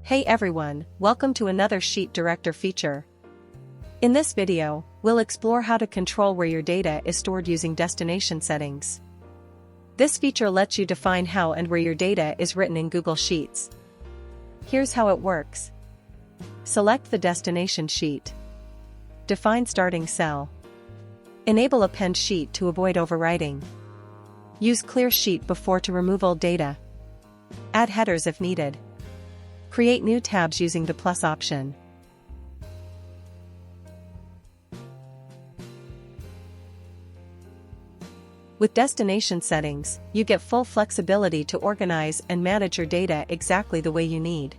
Hey everyone, welcome to another Sheet Director feature. In this video, we'll explore how to control where your data is stored using destination settings. This feature lets you define how and where your data is written in Google Sheets. Here's how it works. Select the destination sheet. Define starting cell. Enable append sheet to avoid overwriting. Use clear sheet before to remove old data. Add headers if needed. Create new tabs using the plus option. With destination settings, you get full flexibility to organize and manage your data exactly the way you need.